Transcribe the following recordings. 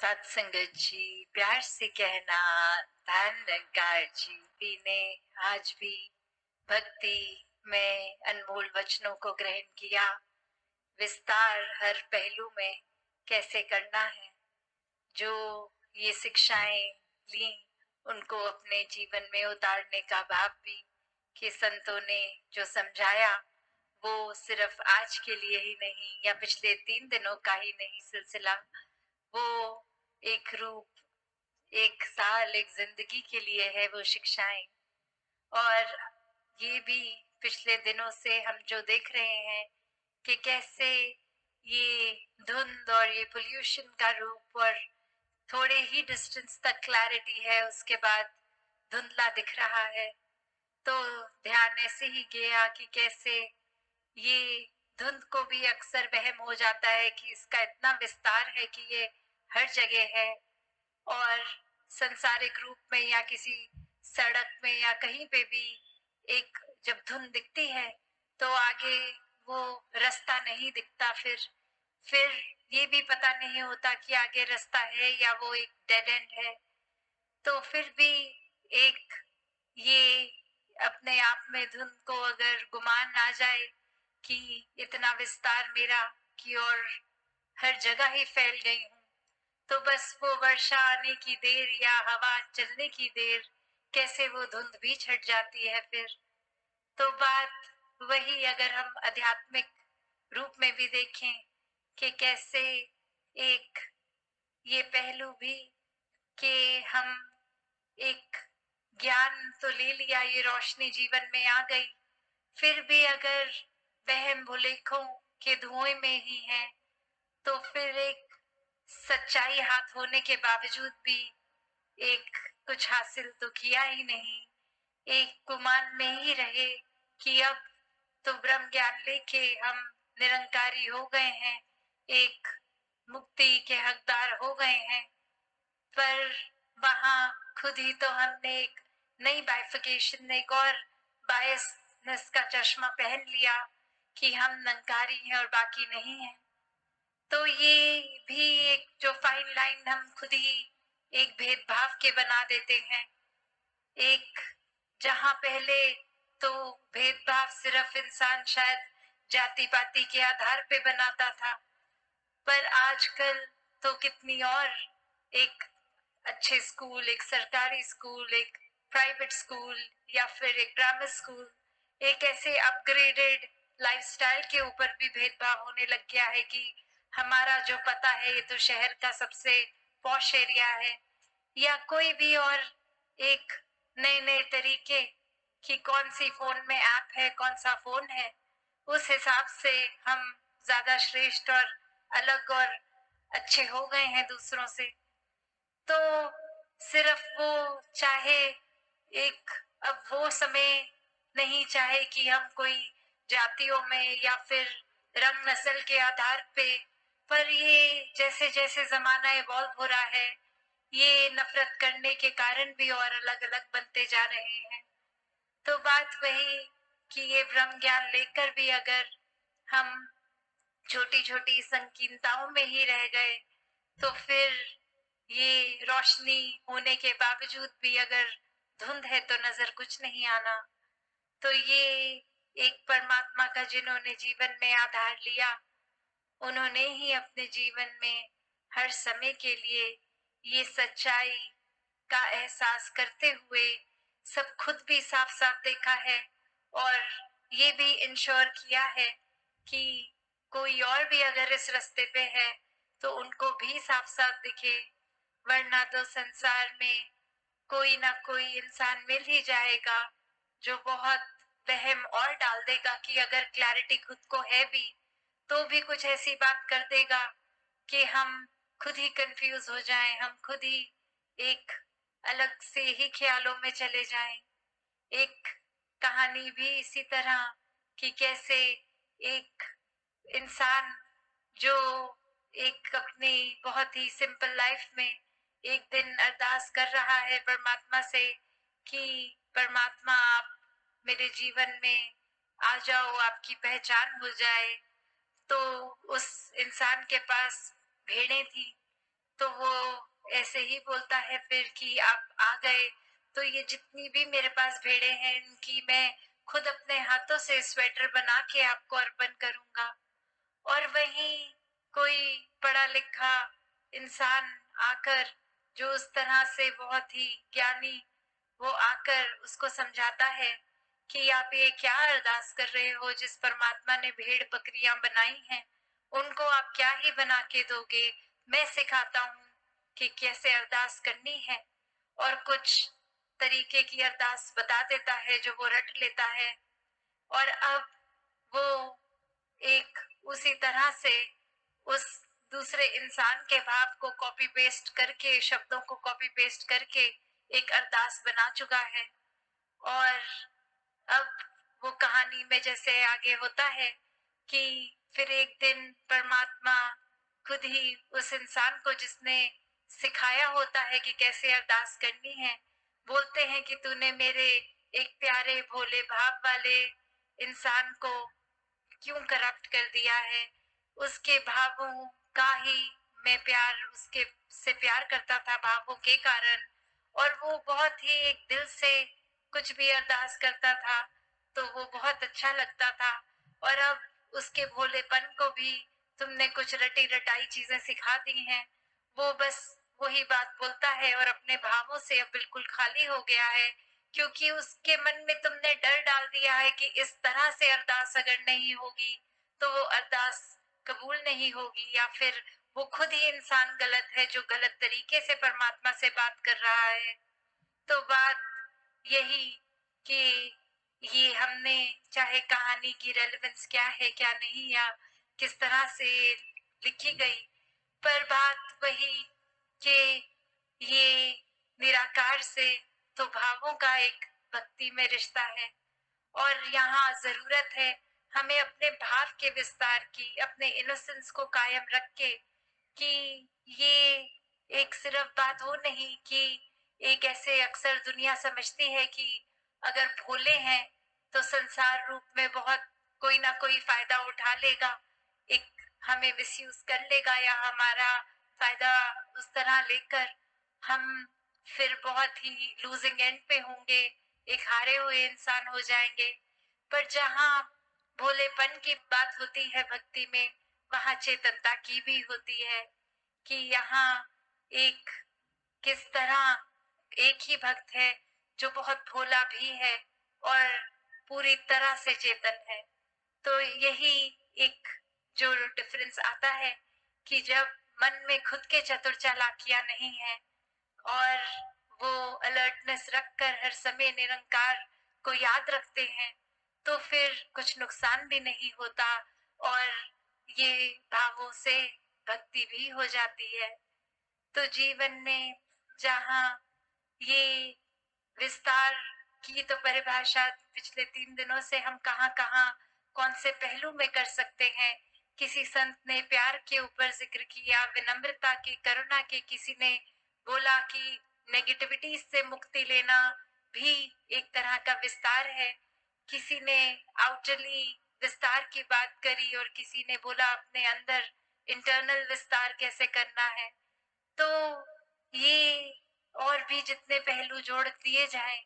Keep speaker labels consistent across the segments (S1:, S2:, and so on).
S1: सत्संगत जी, प्यार से कहना, धन निरंकार जी ने आज भी भक्ति में अनमोल वचनों को ग्रहण किया। विस्तार हर पहलू में कैसे करना है, जो ये शिक्षाएं ली उनको अपने जीवन में उतारने का भाव भी कि संतों ने जो समझाया वो सिर्फ आज के लिए ही नहीं या पिछले 3 दिनों का ही नहीं सिलसिला, वो एक रूप, एक साल, एक जिंदगी के लिए है वो शिक्षाएं। और ये भी पिछले दिनों से हम जो देख रहे हैं कि कैसे ये धुंध और ये पोल्यूशन का रूप, और थोड़े ही डिस्टेंस तक क्लैरिटी है, उसके बाद धुंधला दिख रहा है। तो ध्यान ऐसे ही गया कि कैसे ये धुंध को भी अक्सर वहम हो जाता है कि इसका इतना विस्तार है कि ये हर जगह है, और संसारिक रूप में या किसी सड़क में या कहीं पे भी एक जब धुंध दिखती है तो आगे वो रास्ता नहीं दिखता। फिर ये भी पता नहीं होता कि आगे रास्ता है या वो एक डेड एंड है। तो फिर भी एक ये अपने आप में धुंध को अगर गुमान ना जाए कि इतना विस्तार मेरा की और हर जगह ही फैल गई हूँ, तो बस वो वर्षा आने की देर या हवा चलने की देर, कैसे वो धुंध भी छट जाती है। फिर तो बात वही, अगर हम आध्यात्मिक रूप में भी देखें कि कैसे एक ये पहलू भी कि हम एक ज्ञान तो ले लिया, ये रोशनी जीवन में आ गई, फिर भी अगर वहम भुलेखों के धुएं में ही है, तो फिर एक सच्चाई हाथ होने के बावजूद भी एक कुछ हासिल तो किया ही नहीं, एक गुमान में ही रहे कि अब तो ब्रह्म ज्ञान लेके हम निरंकारी हो गए हैं, एक मुक्ति के हकदार हो गए हैं। पर वहां खुद ही तो हमने एक नई बाइफिकेशन, एक और बायसनेस का चश्मा पहन लिया कि हम निरंकारी हैं और बाकी नहीं है। तो ये भी एक जो फाइन लाइन हम खुद ही एक भेदभाव के बना देते हैं, एक जहां पहले तो भेदभाव सिर्फ इंसान शायद जाति पाति के आधार पे बनाता था, पर आजकल तो कितनी और एक अच्छे स्कूल, एक सरकारी स्कूल, एक प्राइवेट स्कूल या फिर एक ग्रामर स्कूल, एक ऐसे अपग्रेडेड लाइफस्टाइल के ऊपर भी भेदभाव होने लग गया है कि हमारा जो पता है ये तो शहर का सबसे पॉश एरिया है, या कोई भी और एक नए नए तरीके कि कौन सी फोन में ऐप है, कौन सा फोन है, उस हिसाब से हम ज्यादा श्रेष्ठ और अलग और अच्छे हो गए हैं दूसरों से। तो सिर्फ वो चाहे एक, अब वो समय नहीं चाहे कि हम कोई जातियों में या फिर रंग नस्ल के आधार पे, पर ये जैसे जैसे जमाना इवॉल्व हो रहा है, ये नफरत करने के कारण भी और अलग अलग बनते जा रहे हैं। तो बात वही कि ये ब्रह्म ज्ञान लेकर भी अगर हम छोटी छोटी संकीर्णताओं में ही रह गए, तो फिर ये रोशनी होने के बावजूद भी अगर धुंध है तो नजर कुछ नहीं आना। तो ये एक परमात्मा का जिन्होंने जीवन में आधार लिया, उन्होंने ही अपने जीवन में हर समय के लिए ये सच्चाई का एहसास करते हुए सब खुद भी साफ साफ देखा है, और ये भी इंश्योर किया है कि कोई और भी अगर इस रास्ते पे है तो उनको भी साफ साफ दिखे, वरना तो संसार में कोई ना कोई इंसान मिल ही जाएगा जो बहुत वहम और डाल देगा कि अगर क्लैरिटी खुद को है भी तो भी कुछ ऐसी बात कर देगा कि हम खुद ही कंफ्यूज हो जाएं, हम खुद ही एक अलग से ही ख्यालों में चले जाएं। एक कहानी भी इसी तरह कि कैसे एक इंसान जो एक अपनी बहुत ही सिंपल लाइफ में एक दिन अरदास कर रहा है परमात्मा से कि परमात्मा आप मेरे जीवन में आ जाओ, आपकी पहचान हो जाए। तो उस इंसान के पास भेड़ें थी, तो वो ऐसे ही बोलता है फिर कि आप आ गए, तो ये जितनी भी मेरे पास भेड़े हैं इनकी मैं खुद अपने हाथों से स्वेटर बना के आपको अर्पण करूंगा। और वहीं कोई पढ़ा लिखा इंसान आकर, जो उस तरह से बहुत ही ज्ञानी, वो आकर उसको समझाता है कि आप ये क्या अरदास कर रहे हो, जिस परमात्मा ने भेड़ बकरियां बनाई हैं उनको आप क्या ही बना के दोगे। मैं सिखाता हूँ कि कैसे अरदास करनी है। और कुछ तरीके की अरदास बता देता है जो वो रट लेता है। और अब वो एक उसी तरह से उस दूसरे इंसान के भाव को कॉपी पेस्ट करके, शब्दों को कॉपी पेस्ट करके एक अरदास बना चुका है। और अब वो कहानी में जैसे आगे होता है कि फिर एक दिन परमात्मा खुद ही उस इंसान को जिसने सिखाया होता है कि कैसे अरदास करनी है, बोलते हैं कि तूने मेरे एक प्यारे भोले भाव वाले इंसान को क्यों करप्ट कर दिया है। उसके भावों का ही मैं प्यार, उसके से प्यार करता था भावों के कारण। और वो बहुत ही एक दिल से कुछ भी अरदास करता था तो वो बहुत अच्छा लगता था। और अब उसके भोलेपन को भी तुमने कुछ रटी रटाई चीजें सिखा दी हैं। वो बस वही बात बोलता है और अपने भावों से अब बिल्कुल खाली हो गया है, क्योंकि उसके मन में तुमने डर डाल दिया है कि इस तरह से अरदास अगर नहीं होगी तो वो अरदास कबूल नहीं होगी, या फिर वो खुद ही इंसान गलत है जो गलत तरीके से परमात्मा से बात कर रहा है। तो बात यही कि ये हमने, चाहे कहानी की रेलेवेंस क्या है क्या नहीं, या किस तरह से लिखी गई, पर बात वही कि ये निराकार से तो भावों का एक भक्ति में रिश्ता है। और यहाँ जरूरत है हमें अपने भाव के विस्तार की, अपने इनोसेंस को कायम रख के, कि ये एक सिर्फ बात हो नहीं कि एक ऐसे अक्सर दुनिया समझती है कि अगर भोले हैं तो संसार रूप में बहुत कोई ना कोई फायदा उठा लेगा, एक हमें मिसयूज कर लेगा, या हमारा फायदा उस तरह लेकर हम फिर बहुत ही लूजिंग एंड पे होंगे, एक हारे हुए इंसान हो जाएंगे। पर जहाँ भोलेपन की बात होती है भक्ति में, वहां चेतनता की भी होती है कि यहाँ एक किस तरह एक ही भक्त है जो बहुत भोला भी है और पूरी तरह से चेतन है। तो यही एक जो डिफरेंस आता है कि जब मन में खुद के चतुर चालाकियां नहीं है और वो अलर्टनेस रखकर हर समय निरंकार को याद रखते हैं, तो फिर कुछ नुकसान भी नहीं होता और ये भावों से भक्ति भी हो जाती है। तो जीवन में जहाँ ये विस्तार की तो परिभाषा पिछले 3 दिनों से हम कहाँ कहाँ कौन से पहलू में कर सकते हैं। किसी संत ने प्यार के ऊपर जिक्र किया, विनम्रता की, करुणा की, किसी ने बोला कि नेगेटिविटी से मुक्ति लेना भी एक तरह का विस्तार है, किसी ने आउटरली विस्तार की बात करी और किसी ने बोला अपने अंदर इंटरनल विस्तार कैसे करना है। तो ये और भी जितने पहलू जोड़ दिए जाएं,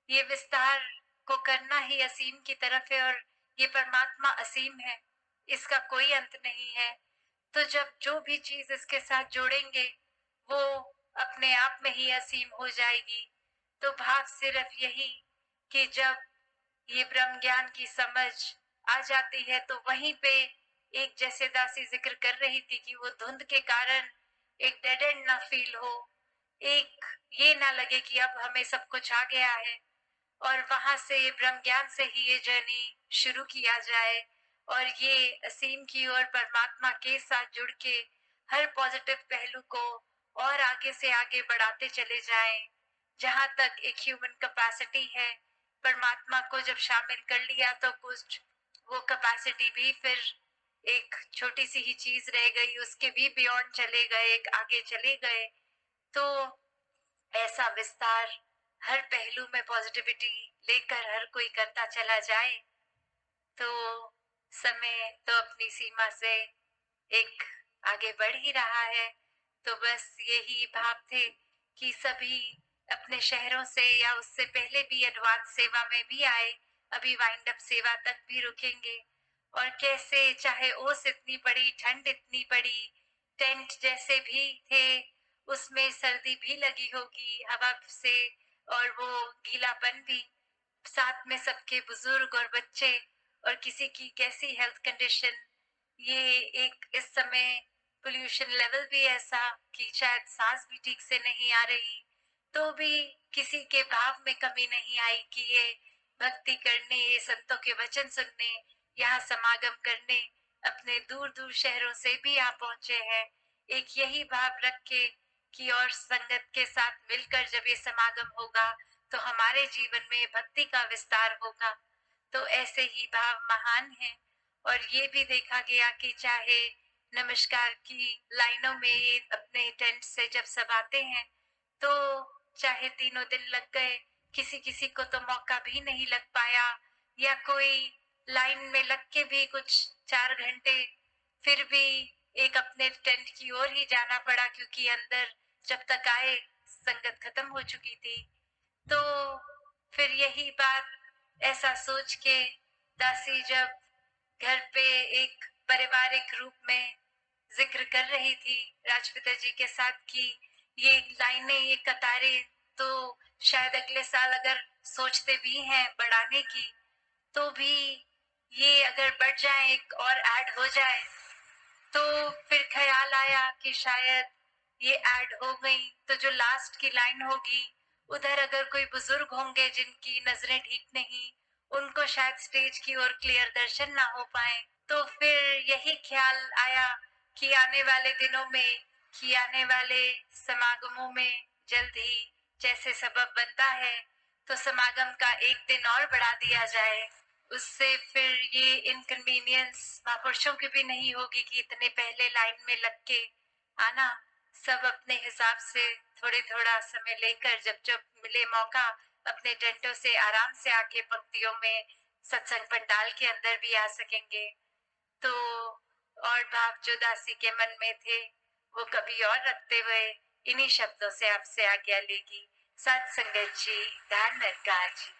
S1: ये विस्तार को करना ही असीम की तरफ है। और ये परमात्मा असीम है, इसका कोई अंत नहीं है। तो जब जो भी चीज इसके साथ जोड़ेंगे वो अपने आप में ही असीम हो जाएगी। तो भाव सिर्फ यही कि जब ये ब्रह्म ज्ञान की समझ आ जाती है तो वहीं पे एक, जैसे दासी जिक्र कर रही थी कि वो धुंध के कारण एक डेड एंड ना फील हो, एक ये ना लगे कि अब हमें सब कुछ आ गया है, और वहां से ब्रह्म ज्ञान से ही ये जर्नी शुरू किया जाए और ये असीम की और परमात्मा के साथ जुड़ के हर पॉजिटिव पहलू को और आगे से आगे बढ़ाते चले जाएं। जहां तक एक ह्यूमन कैपेसिटी है, परमात्मा को जब शामिल कर लिया तो कुछ वो कैपेसिटी भी फिर एक छोटी सी ही चीज रह गई, उसके भी बियॉन्ड चले गए, एक आगे चले गए। तो ऐसा विस्तार हर पहलू में पॉजिटिविटी लेकर हर कोई करता चला जाए तो समय तो अपनी सीमा से एक आगे बढ़ ही रहा है। तो बस यही भाव थे कि सभी अपने शहरों से या उससे पहले भी एडवांस सेवा में भी आए, अभी वाइंड अप सेवा तक भी रुकेंगे। और कैसे चाहे ओस इतनी बड़ी, ठंड इतनी बड़ी, टेंट जैसे भी थे, उसमें सर्दी भी लगी होगी हवा से, और वो गीलापन भी, साथ में सबके बुजुर्ग और बच्चे, और किसी की कैसी हेल्थ कंडीशन, ये एक इस समय पोल्यूशन लेवल भी ऐसा कि शायद सांस भी ठीक से नहीं आ रही, तो भी किसी के भाव में कमी नहीं आई कि ये भक्ति करने, ये संतों के वचन सुनने, यहाँ समागम करने अपने दूर दूर शहरों से भी यहाँ पहुंचे हैं, एक यही भाव रख के कि और संगत के साथ मिलकर जब ये समागम होगा तो हमारे जीवन में भक्ति का विस्तार होगा। तो ऐसे ही भाव महान है। और ये भी देखा गया कि चाहे नमस्कार की लाइनों में ये अपने टेंट से जब सब आते हैं, तो चाहे तीनों दिन लग गए, किसी किसी को तो मौका भी नहीं लग पाया, या कोई लाइन में लग के भी कुछ 4 घंटे, फिर भी एक अपने टेंट की ओर ही जाना पड़ा, क्योंकि अंदर जब तक आए संगत खत्म हो चुकी थी। तो फिर यही बात ऐसा सोच के दासी जब घर पे एक पारिवारिक रूप में जिक्र कर रही थी राजपिता जी के साथ कि ये लाइनें, ये कतारें तो शायद अगले साल अगर सोचते भी हैं बढ़ाने की, तो भी ये अगर बढ़ जाए, एक और ऐड हो जाए, तो फिर ख्याल आया कि शायद ये ऐड हो गई तो जो लास्ट की लाइन होगी, उधर अगर कोई बुजुर्ग होंगे जिनकी नजरें ठीक नहीं, उनको शायद स्टेज की ओर क्लियर दर्शन ना हो पाए। तो फिर यही ख्याल आया कि आने वाले दिनों में, कि आने वाले समागमों में जल्द ही जैसे सबब बनता है, तो समागम का एक दिन और बढ़ा दिया जाए। उससे फिर ये इनकन्वीनियंस महापुरुषों की भी नहीं होगी कि इतने पहले लाइन में लग के आना, सब अपने हिसाब से थोड़े थोड़ा समय लेकर जब जब मिले मौका अपने टेंटों से आराम से आके पंक्तियों में सत्संग पंडाल के अंदर भी आ सकेंगे। तो और भाव जो दासी के मन में थे वो कभी और रखते हुए इन्हीं शब्दों से आपसे आज्ञा लेगी। सत्संगत जी, ध्यान निरकार जी।